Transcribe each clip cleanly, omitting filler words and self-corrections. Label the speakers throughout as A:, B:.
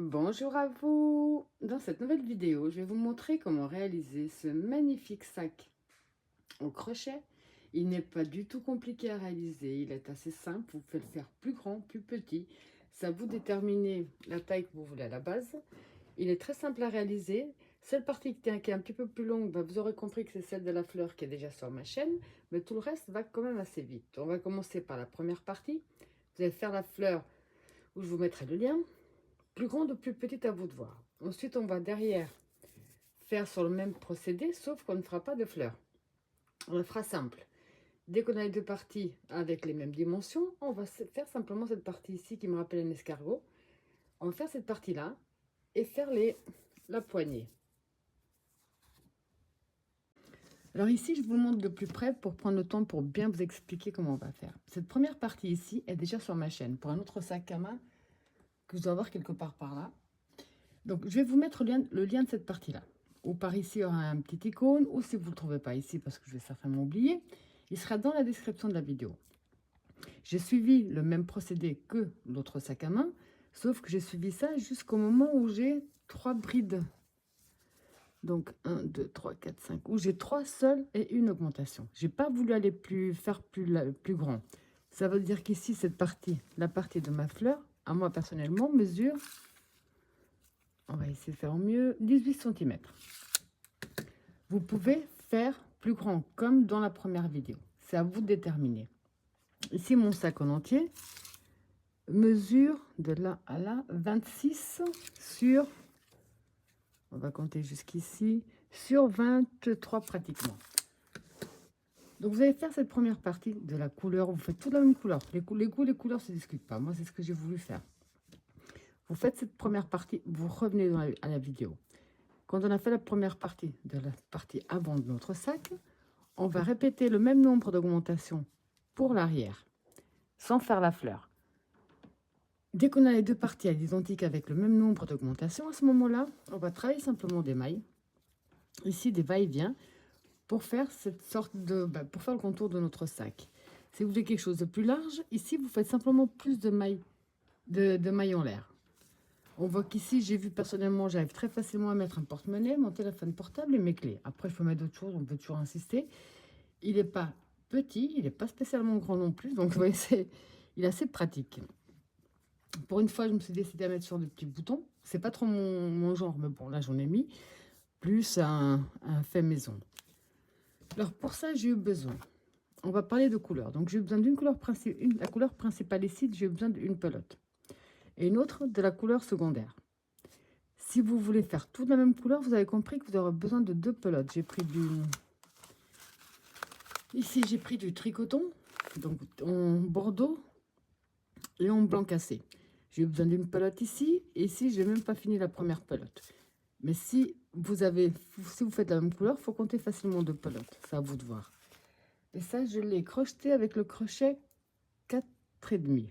A: Bonjour à vous! Dans cette nouvelle vidéo, je vais vous montrer comment réaliser ce magnifique sac au crochet. Il n'est pas du tout compliqué à réaliser, il est assez simple, vous pouvez le faire plus grand, plus petit. C'est à vous de déterminer la taille que vous voulez à la base. Il est très simple à réaliser. Cette partie qui est un petit peu plus longue, vous aurez compris que c'est celle de la fleur qui est déjà sur ma chaîne, mais tout le reste va quand même assez vite. On va commencer par la première partie. Vous allez faire la fleur où je vous mettrai le lien. Plus grande ou plus petite, à vous de voir. Ensuite, on va derrière faire sur le même procédé, sauf qu'on ne fera pas de fleurs. On le fera simple. Dès qu'on a les deux parties avec les mêmes dimensions, on va faire simplement cette partie ici qui me rappelle un escargot. On va faire cette partie-là et faire la poignée. Alors ici, je vous le montre de plus près pour prendre le temps pour bien vous expliquer comment on va faire. Cette première partie ici est déjà sur ma chaîne pour un autre sac à main que vous allez avoir quelque part par là. Donc, je vais vous mettre le lien de cette partie-là. Ou par ici, il y aura un petit icône, ou si vous ne le trouvez pas ici, parce que je vais certainement oublier, il sera dans la description de la vidéo. J'ai suivi le même procédé que l'autre sac à main, sauf que j'ai suivi ça jusqu'au moment où j'ai 3 brides. Donc, 1, 2, 3, 4, 5, où j'ai 3 sols et une augmentation. Je n'ai pas voulu aller faire plus grand. Ça veut dire qu'ici, cette partie, la partie de ma fleur, à moi personnellement, mesure, on va essayer de faire au mieux, 18 cm. Vous pouvez faire plus grand, comme dans la première vidéo. C'est à vous de déterminer. Ici, mon sac en entier mesure de là à là 26 sur, on va compter jusqu'ici, sur 23 pratiquement. Donc, vous allez faire cette première partie de la couleur. Vous faites toute la même couleur. Les goûts, les couleurs ne se discutent pas. Moi, c'est ce que j'ai voulu faire. Vous faites cette première partie, vous revenez à la vidéo. Quand on a fait la première partie de la partie avant de notre sac, on va répéter le même nombre d'augmentations pour l'arrière, sans faire la fleur. Dès qu'on a les deux parties à l'identique avec le même nombre d'augmentations, à ce moment-là, on va travailler simplement des mailles, ici des va-et-vient, pour faire cette sorte de, pour faire le contour de notre sac. Si vous voulez quelque chose de plus large, ici vous faites simplement plus de mailles, de mailles en l'air. On voit qu'ici, j'ai vu personnellement, j'arrive très facilement à mettre un porte-monnaie, mon téléphone portable et mes clés. Après, je peux mettre d'autres choses, on peut toujours insister. Il n'est pas petit, il n'est pas spécialement grand non plus, donc vous voyez, il est assez pratique. Pour une fois, je me suis décidée à mettre sur des petits boutons. C'est pas trop mon genre, mais bon, là, j'en ai mis. Plus un fait maison. Alors, pour ça, j'ai eu besoin. On va parler de couleur. Donc, j'ai eu besoin d'une couleur principale. La couleur principale ici, j'ai eu besoin d'une pelote. Et une autre de la couleur secondaire. Si vous voulez faire toute la même couleur, vous avez compris que vous aurez besoin de 2 pelotes. J'ai pris du... Ici, j'ai pris du tricoton, donc en bordeaux et en blanc cassé. J'ai eu besoin d'une pelote ici. Et ici, je n'ai même pas fini la première pelote. Mais si vous faites la même couleur, il faut compter facilement 2 pelotes. C'est à vous de voir. Et ça, je l'ai crocheté avec le crochet 4,5.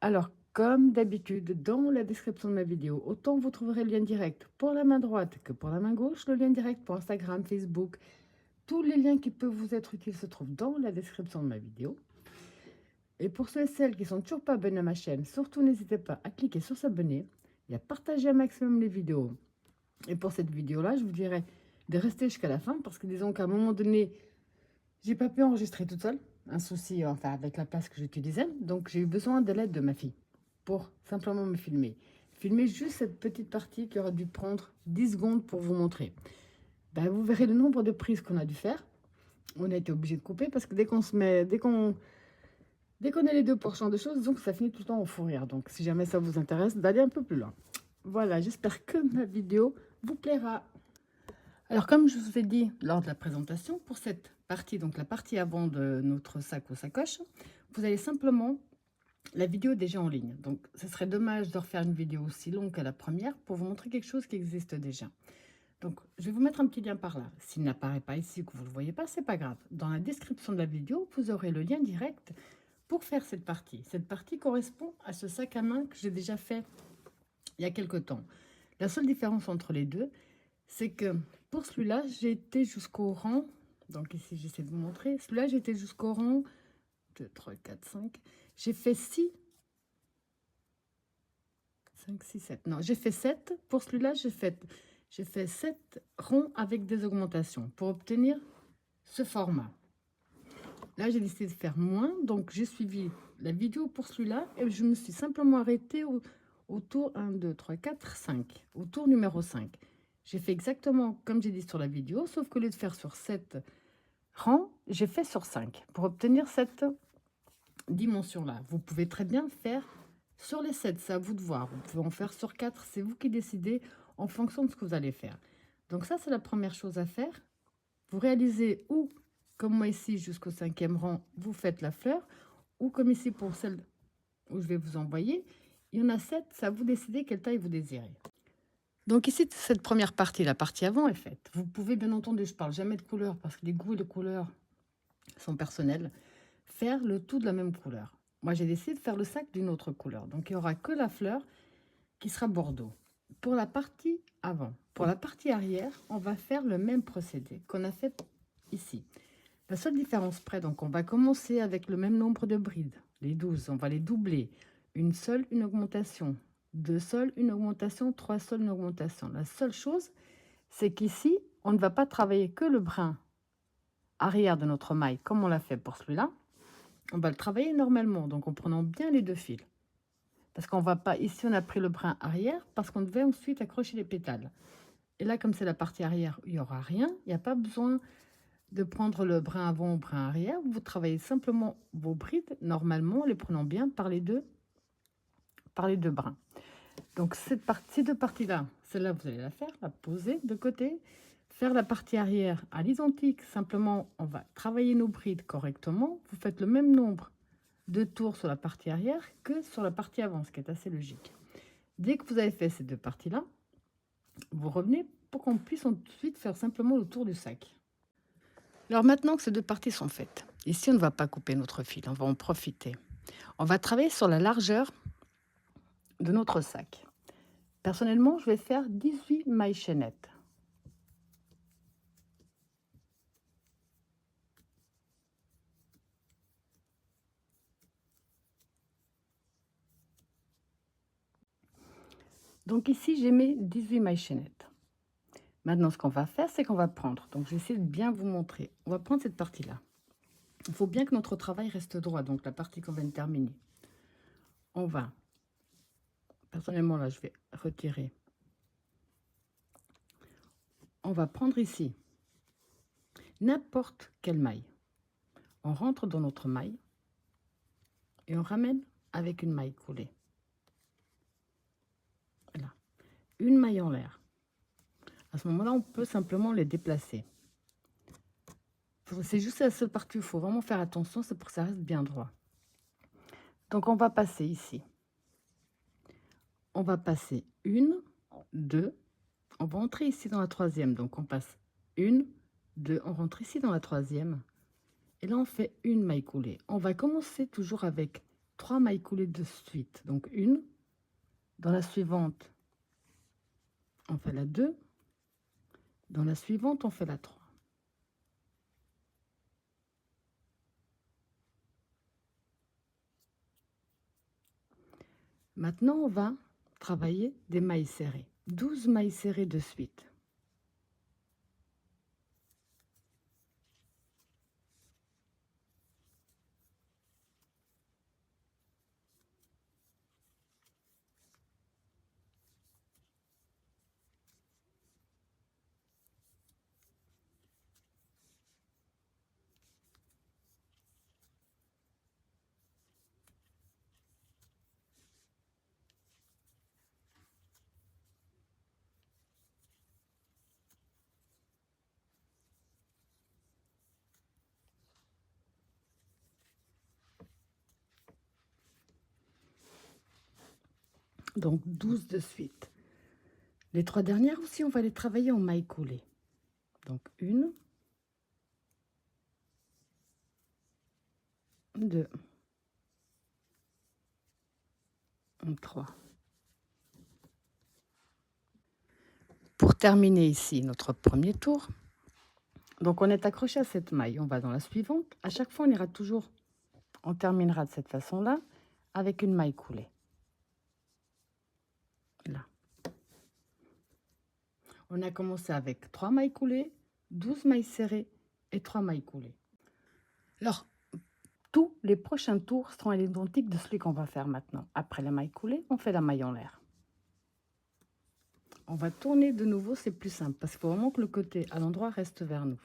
A: Alors, comme d'habitude, dans la description de ma vidéo, autant vous trouverez le lien direct pour la main droite que pour la main gauche, le lien direct pour Instagram, Facebook. Tous les liens qui peuvent vous être utiles se trouvent dans la description de ma vidéo. Et pour ceux et celles qui ne sont toujours pas abonnés à ma chaîne, surtout n'hésitez pas à cliquer sur s'abonner et à partager un maximum les vidéos. Et pour cette vidéo-là, je vous dirais de rester jusqu'à la fin parce que disons qu'à un moment donné, j'ai pas pu enregistrer toute seule. Un souci enfin avec la place que j'utilisais. Donc j'ai eu besoin de l'aide de ma fille pour simplement me filmer. Filmer juste cette petite partie qui aurait dû prendre 10 secondes pour vous montrer. Vous verrez le nombre de prises qu'on a dû faire. On a été obligé de couper parce que dès qu'on a les deux pour ce genre de choses, donc ça finit tout le temps en fou rire. Donc si jamais ça vous intéresse, d'aller un peu plus loin. Voilà, j'espère que ma vidéo vous plaira. Alors comme je vous ai dit lors de la présentation, pour cette partie, donc la partie avant de notre sac ou sacoche, vous allez simplement... La vidéo est déjà en ligne, donc ce serait dommage de refaire une vidéo aussi longue que la première pour vous montrer quelque chose qui existe déjà. Donc, je vais vous mettre un petit lien par là. S'il n'apparaît pas ici, que vous ne le voyez pas, c'est pas grave. Dans la description de la vidéo, vous aurez le lien direct pour faire cette partie. Cette partie correspond à ce sac à main que j'ai déjà fait il y a quelque temps. La seule différence entre les deux, c'est que pour celui-là, j'ai été jusqu'au rang, donc ici j'essaie de vous montrer, celui-là j'ai été jusqu'au rang 2, 3, 4, 5, j'ai fait 6 5, 6, 7. Non, j'ai fait 7. Pour celui-là, j'ai fait 7 ronds avec des augmentations pour obtenir ce format. Là, j'ai décidé de faire moins. Donc, j'ai suivi la vidéo pour celui-là et je me suis simplement arrêtée au tour 1, 2, 3, 4, 5. Au tour numéro 5. J'ai fait exactement comme j'ai dit sur la vidéo, sauf qu'au lieu de faire sur 7 rangs, j'ai fait sur 5 pour obtenir cette dimension-là. Vous pouvez très bien faire sur les 7, c'est à vous de voir. Vous pouvez en faire sur 4, c'est vous qui décidez en fonction de ce que vous allez faire. Donc ça, c'est la première chose à faire. Vous réalisez ou, comme moi ici, jusqu'au 5e rang, vous faites la fleur, ou comme ici pour celle où je vais vous envoyer, il y en a 7, c'est à vous décider quelle taille vous désirez. Donc ici, cette première partie, la partie avant est faite. Vous pouvez bien entendu, je ne parle jamais de couleur parce que les goûts et les couleurs sont personnels, faire le tout de la même couleur. Moi, j'ai décidé de faire le sac d'une autre couleur. Donc, il n'y aura que la fleur qui sera bordeaux. Pour la partie avant, pour la partie arrière, on va faire le même procédé qu'on a fait ici. La seule différence près, donc on va commencer avec le même nombre de brides, les 12, on va les doubler. Une seule, une augmentation. 2 sols, une augmentation. 3 sols, une augmentation. La seule chose, c'est qu'ici, on ne va pas travailler que le brin arrière de notre maille, comme on l'a fait pour celui-là. On va le travailler normalement, donc en prenant bien les 2 fils. Parce qu'on va pas, ici on a pris le brin arrière, parce qu'on devait ensuite accrocher les pétales. Et là, comme c'est la partie arrière, il n'y aura rien, il n'y a pas besoin de prendre le brin avant ou brin arrière. Vous travaillez simplement vos brides, normalement, en les prenant bien par les deux brins. Donc ces 2 parties-là, celle-là, vous allez la faire, la poser de côté. Faire la partie arrière à l'identique, simplement, on va travailler nos brides correctement. Vous faites le même nombre de tours sur la partie arrière que sur la partie avant, ce qui est assez logique. Dès que vous avez fait ces 2 parties-là, vous revenez pour qu'on puisse ensuite faire simplement le tour du sac. Alors maintenant que ces 2 parties sont faites, ici on ne va pas couper notre fil, on va en profiter. On va travailler sur la largeur de notre sac. Personnellement, je vais faire 18 mailles chaînettes. Donc ici, j'ai mes 18 mailles chaînettes. Maintenant, ce qu'on va faire, c'est qu'on va prendre, donc je vais essayer de bien vous montrer. On va prendre cette partie-là. Il faut bien que notre travail reste droit, donc la partie qu'on vient de terminer. On va, personnellement là, je vais retirer. On va prendre ici n'importe quelle maille. On rentre dans notre maille et on ramène avec une maille coulée. Voilà, une maille en l'air. À ce moment-là, on peut simplement les déplacer. C'est juste la seule partie où il faut vraiment faire attention, c'est pour que ça reste bien droit. Donc, on va passer ici. On va passer 1, 2. On va entrer ici dans la 3e. Donc, on passe 1, 2. On rentre ici dans la 3e. Et là, on fait une maille coulée. On va commencer toujours avec 3 mailles coulées de suite. Donc, 1. Dans la suivante, on fait la 2. Dans la suivante, on fait la 3. Maintenant, on va travailler des mailles serrées. 12 mailles serrées de suite. Donc 12 de suite. Les 3 dernières aussi, on va les travailler en mailles coulées. Donc 1, 2, 3. Pour terminer ici notre premier tour, donc on est accroché à cette maille. On va dans la suivante. À chaque fois, on ira toujours, on terminera de cette façon-là avec une maille coulée. On a commencé avec 3 mailles coulées, 12 mailles serrées et 3 mailles coulées. Alors, tous les prochains tours seront à l'identique de celui qu'on va faire maintenant. Après la maille coulée, on fait la maille en l'air. On va tourner de nouveau, c'est plus simple parce qu'il faut vraiment que le côté à l'endroit reste vers nous.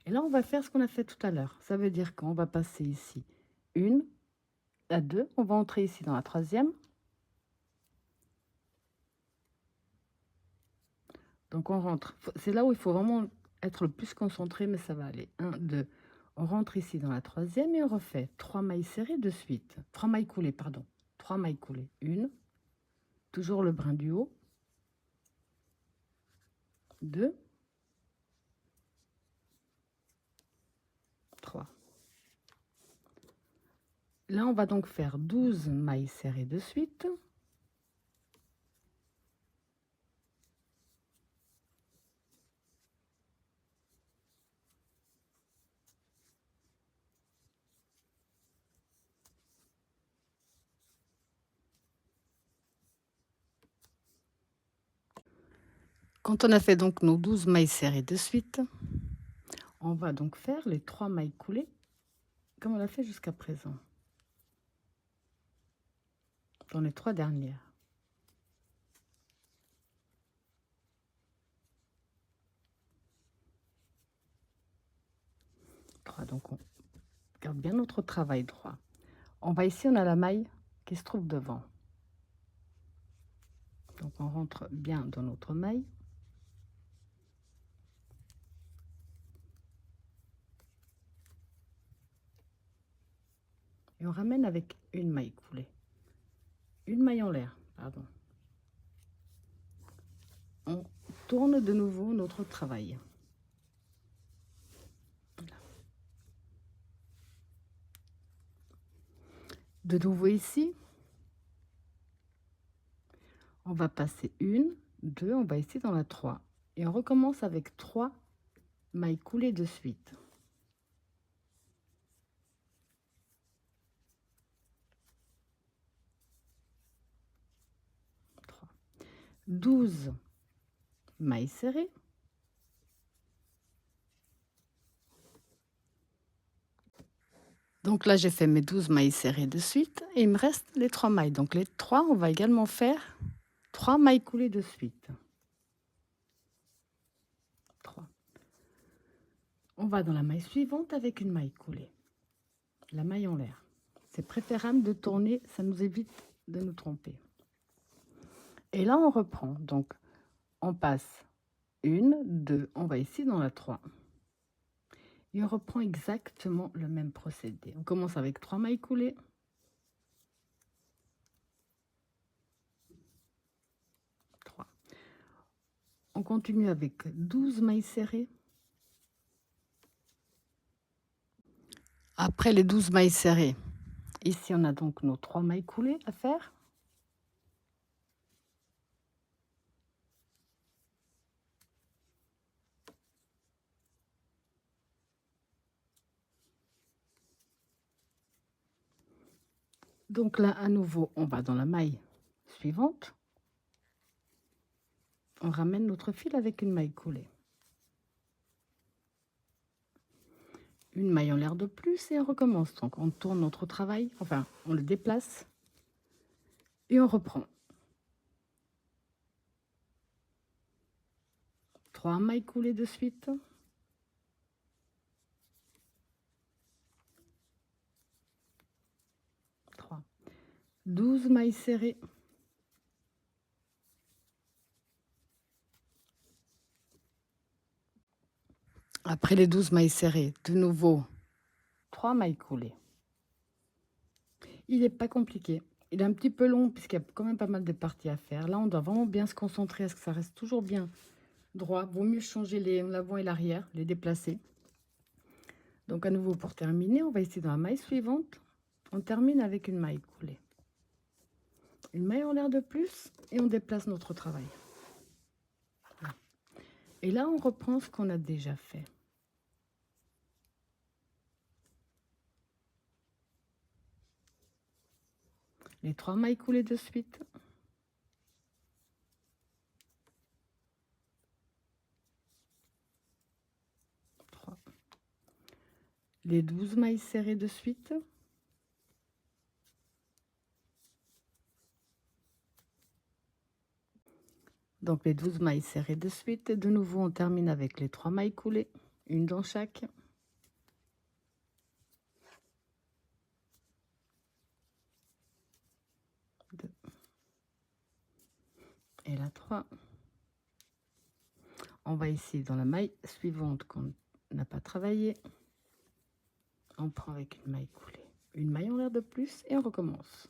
A: Et là, on va faire ce qu'on a fait tout à l'heure. Ça veut dire qu'on va passer ici une, la 2, on va entrer ici dans la 3e. Donc on rentre, c'est là où il faut vraiment être le plus concentré, mais ça va aller. 1, 2, on rentre ici dans la 3e et on refait 3 mailles serrées de suite. 3 mailles coulées, pardon. 3 mailles coulées. 1, toujours le brin du haut. 2, 3. Là, on va donc faire 12 mailles serrées de suite. Quand on a fait donc nos 12 mailles serrées de suite, on va donc faire les 3 mailles coulées comme on l'a fait jusqu'à présent. Dans les 3 dernières. 3, donc on garde bien notre travail droit. On va ici, on a la maille qui se trouve devant. Donc on rentre bien dans notre maille. Et on ramène avec une maille coulée. Une maille en l'air, pardon. On tourne de nouveau notre travail. Voilà. De nouveau ici, on va passer une, 2, on va ici dans la 3. Et on recommence avec 3 mailles coulées de suite. 3. 12 mailles serrées. Donc là, j'ai fait mes 12 mailles serrées de suite et il me reste les 3 mailles. Donc les 3, on va également faire 3 mailles coulées de suite. 3. On va dans la maille suivante avec une maille coulée. La maille en l'air. C'est préférable de tourner, ça nous évite de nous tromper. Et là, on reprend. Donc, on passe une, 2, on va ici dans la 3. Et on reprend exactement le même procédé. On commence avec 3 mailles coulées. 3. On continue avec 12 mailles serrées. Après les 12 mailles serrées, ici on a donc nos 3 mailles coulées à faire. Donc là, à nouveau, on va dans la maille suivante. On ramène notre fil avec une maille coulée. Une maille en l'air de plus et on recommence. Donc on tourne notre travail, enfin on le déplace et on reprend. 3 mailles coulées de suite. 3. 12 mailles serrées. Après les 12 mailles serrées, de nouveau 3 mailles coulées. Il n'est pas compliqué. Il est un petit peu long puisqu'il y a quand même pas mal de parties à faire. Là, on doit vraiment bien se concentrer à ce que ça reste toujours bien droit. Vaut mieux changer l'avant et l'arrière, les déplacer. Donc à nouveau, pour terminer, on va ici dans la maille suivante. On termine avec une maille coulée. Une maille en l'air de plus et on déplace notre travail. Voilà. Et là, on reprend ce qu'on a déjà fait. Les 3 mailles coulées de suite. les 12 mailles serrées de suite. Donc les 12 mailles serrées de suite. De nouveau, on termine avec les 3 mailles coulées, une dans chaque. Deux. Et la 3. On va ici dans la maille suivante qu'on n'a pas travaillé. On prend avec une maille coulée, une maille en l'air de plus et on recommence.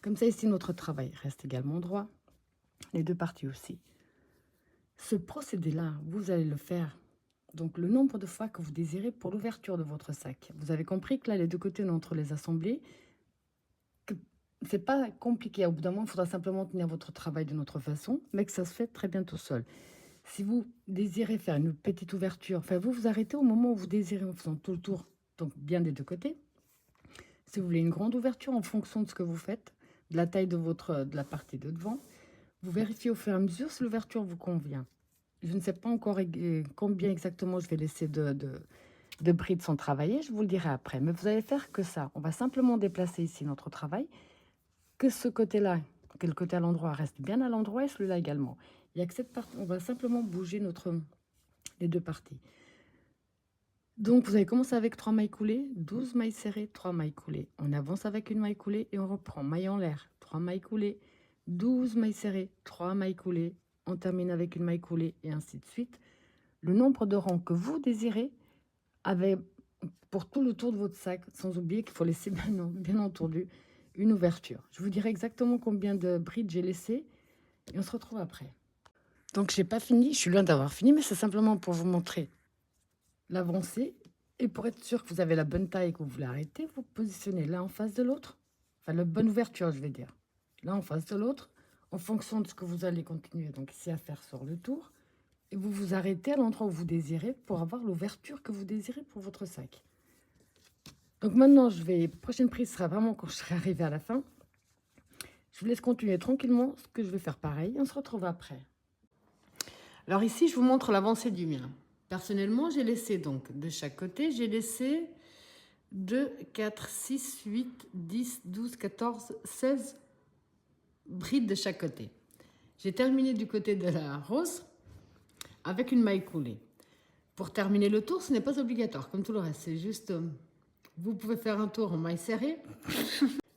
A: Comme ça, ici, notre travail reste également droit. Les deux parties aussi. Ce procédé-là, vous allez le faire donc le nombre de fois que vous désirez pour l'ouverture de votre sac. Vous avez compris que là, les deux côtés, entre les assemblées, c'est pas compliqué. Au bout d'un moment, il faudra simplement tenir votre travail d'une autre façon, mais que ça se fait très bien tout seul. Si vous désirez faire une petite ouverture, enfin, vous vous arrêtez au moment où vous désirez en faisant tout le tour, donc bien des deux côtés. Si vous voulez une grande ouverture en fonction de ce que vous faites, de la taille de la partie de devant, vous vérifiez au fur et à mesure si l'ouverture vous convient. Je ne sais pas encore combien exactement je vais laisser de brides sans travailler, je vous le dirai après. Mais vous allez faire que ça. On va simplement déplacer ici notre travail, que ce côté-là, que le côté à l'endroit reste bien à l'endroit et celui-là également. Il n'y a que cette partie, on va simplement bouger les deux parties. Donc, vous avez commencé avec 3 mailles coulées, 12 mailles serrées, 3 mailles coulées. On avance avec une maille coulée et on reprend. Maille en l'air, 3 mailles coulées, 12 mailles serrées, 3 mailles coulées. On termine avec une maille coulée et ainsi de suite. Le nombre de rangs que vous désirez pour tout le tour de votre sac, sans oublier qu'il faut laisser bien entendu une ouverture. Je vous dirai exactement combien de brides j'ai laissé et on se retrouve après. Donc, j'ai pas fini, je suis loin d'avoir fini, mais c'est simplement pour vous montrer l'avancée. Et pour être sûr que vous avez la bonne taille et que vous voulez arrêter, vous positionnez l'un en face de l'autre. Enfin, la bonne ouverture, je vais dire. L'un en face de l'autre, en fonction de ce que vous allez continuer donc ici à faire sur le tour. Et vous vous arrêtez à l'endroit où vous désirez pour avoir l'ouverture que vous désirez pour votre sac. Donc maintenant, prochaine prise sera vraiment quand je serai arrivée à la fin. Je vous laisse continuer tranquillement, ce que je vais faire pareil. On se retrouve après. Alors ici, je vous montre l'avancée du mien. Personnellement, j'ai laissé donc de chaque côté, j'ai laissé 2, 4, 6, 8, 10, 12, 14, 16 brides de chaque côté. J'ai terminé du côté de la rose avec une maille coulée. Pour terminer le tour, ce n'est pas obligatoire, comme tout le reste. C'est juste, vous pouvez faire un tour en maille serrée.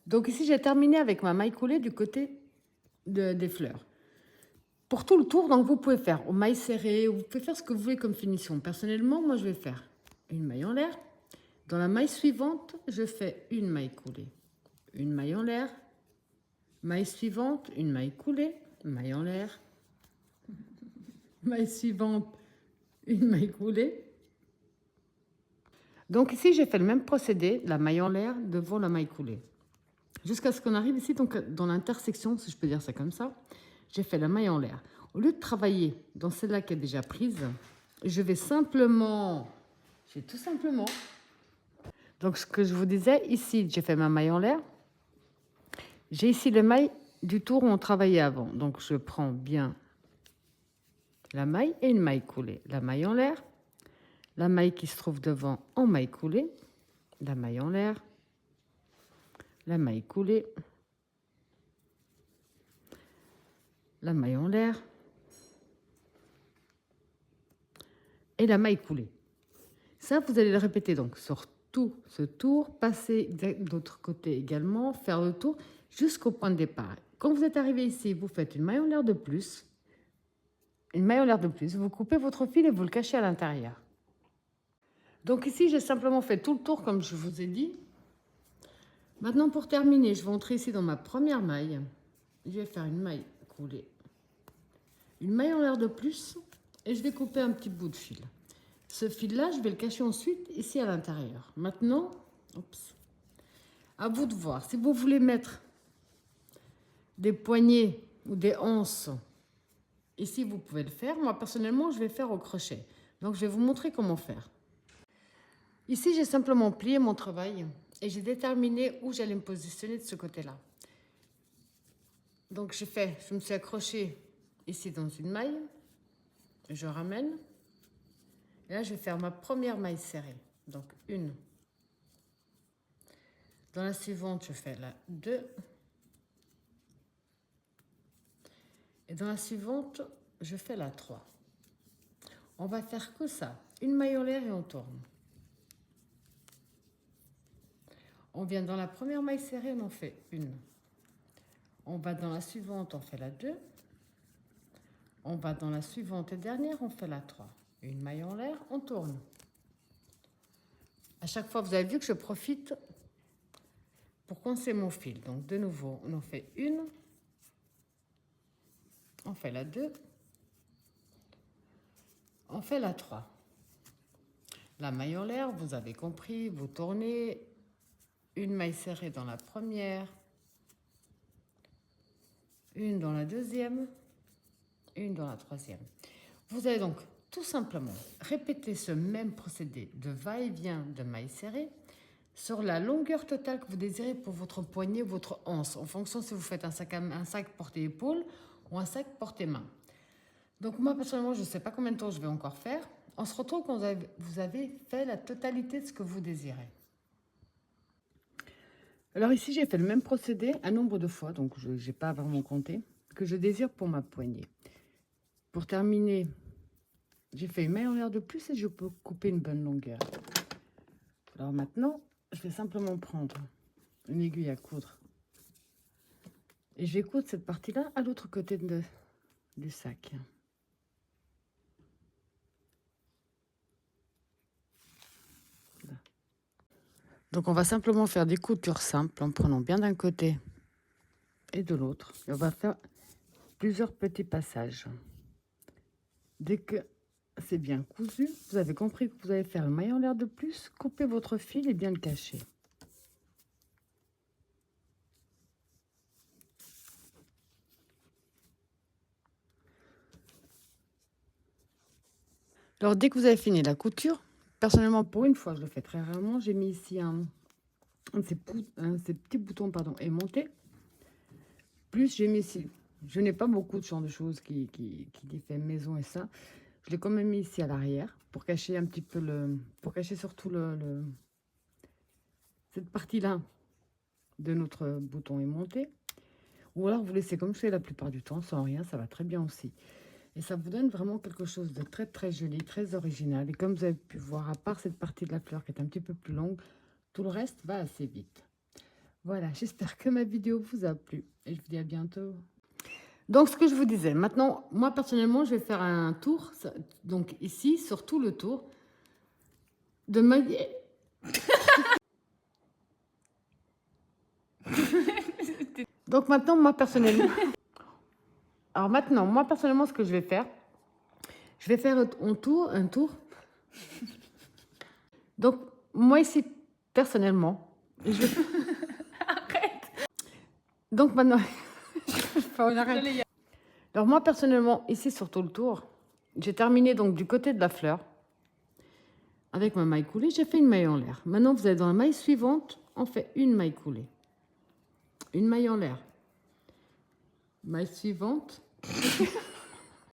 A: Donc ici, j'ai terminé avec ma maille coulée du côté des fleurs. Pour tout le tour, donc vous pouvez faire en maille serrée, vous pouvez faire ce que vous voulez comme finition. Personnellement, moi, je vais faire une maille en l'air. Dans la maille suivante, je fais une maille coulée, une maille en l'air, maille suivante, une maille coulée, maille en l'air, maille suivante, une maille coulée. Donc ici, j'ai fait le même procédé, la maille en l'air devant la maille coulée. Jusqu'à ce qu'on arrive ici, donc dans l'intersection, si je peux dire ça comme ça, j'ai fait la maille en l'air. Au lieu de travailler dans celle-là qui est déjà prise, je vais tout simplement. Donc ce que je vous disais, ici, j'ai fait ma maille en l'air. J'ai ici les mailles du tour où on travaillait avant. Donc je prends bien la maille et une maille coulée. La maille en l'air, la maille qui se trouve devant en maille coulée, la maille en l'air, la maille coulée, la maille en l'air et la maille coulée. Ça, vous allez le répéter donc sur tout ce tour, passer de l'autre côté également, faire le tour jusqu'au point de départ. Quand vous êtes arrivé ici, vous faites une maille en l'air de plus, vous coupez votre fil et vous le cachez à l'intérieur. Donc ici, j'ai simplement fait tout le tour comme je vous ai dit. Maintenant, pour terminer, je vais entrer ici dans ma première maille. Je vais faire une maille coulée, une maille en l'air de plus et je vais couper un petit bout de fil. Ce fil-là, je vais le cacher ensuite ici à l'intérieur. Maintenant, à vous de voir. Si vous voulez mettre des poignets ou des anses, ici, vous pouvez le faire. Moi, personnellement, je vais faire au crochet. Donc, je vais vous montrer comment faire. Ici, j'ai simplement plié mon travail et j'ai déterminé où j'allais me positionner de ce côté-là. Donc, je me suis accrochée ici dans une maille. Je ramène. Et là, je vais faire ma première maille serrée. Donc, une. Dans la suivante, je fais la 2. Et dans la suivante, je fais la 3. On va faire que ça. Une maille en l'air et on tourne. On vient dans la première maille serrée, on en fait une. On va dans la suivante, on fait la 2. On va dans la suivante et dernière, on fait la 3. Une maille en l'air, on tourne. À chaque fois, vous avez vu que je profite pour coincer mon fil. Donc, de nouveau, on en fait une. On fait la 2. On fait la 3. La maille en l'air, vous avez compris, vous tournez. Une maille serrée dans la première. Une dans la deuxième. Une dans la troisième. Vous allez donc tout simplement répéter ce même procédé de va-et-vient de mailles serrées sur la longueur totale que vous désirez pour votre poignet ou votre anse, en fonction si vous faites un sac porté-épaule ou un sac porté-main. Donc moi, personnellement, je ne sais pas combien de temps je vais encore faire. On se retrouve quand vous avez fait la totalité de ce que vous désirez. Alors ici, j'ai fait le même procédé un nombre de fois, donc je n'ai pas vraiment compté, que je désire pour ma poignée. Pour terminer, j'ai fait une maille en l'air de plus et je peux couper une bonne longueur. Alors maintenant, je vais simplement prendre une aiguille à coudre. Et je vais coudre cette partie-là à l'autre côté du sac. Là. Donc on va simplement faire des coutures simples en prenant bien d'un côté et de l'autre. Et on va faire plusieurs petits passages. Dès que c'est bien cousu, vous avez compris que vous allez faire le maille en l'air de plus, coupez votre fil et bien le cacher. Alors dès que vous avez fini la couture, personnellement pour une fois, je le fais très rarement, j'ai mis ici un de ces petits boutons aimantés. Plus j'ai mis ici, je n'ai pas beaucoup de genre de choses qui fait maison et ça. Je l'ai quand même mis ici à l'arrière pour cacher un petit peu pour cacher surtout cette partie-là de notre bouton aimanté. Ou alors vous laissez comme c'est la plupart du temps, sans rien, ça va très bien aussi. Et ça vous donne vraiment quelque chose de très très joli, très original. Et comme vous avez pu voir, à part cette partie de la fleur qui est un petit peu plus longue, tout le reste va assez vite. Voilà, j'espère que ma vidéo vous a plu. Et je vous dis à bientôt. Donc, ce que je vous disais, maintenant, moi, personnellement, je vais faire un tour. Donc, ici, sur tout le tour, de maille... Donc, maintenant, moi, personnellement... Alors, maintenant, moi, personnellement, ce que je vais faire un tour. Donc, moi, ici, personnellement, je vais... Arrête. Donc, maintenant... Alors moi personnellement, ici sur tout le tour, j'ai terminé donc du côté de la fleur. Avec ma maille coulée, j'ai fait une maille en l'air. Maintenant, vous allez dans la maille suivante, on fait une maille coulée. Une maille en l'air. Maille suivante.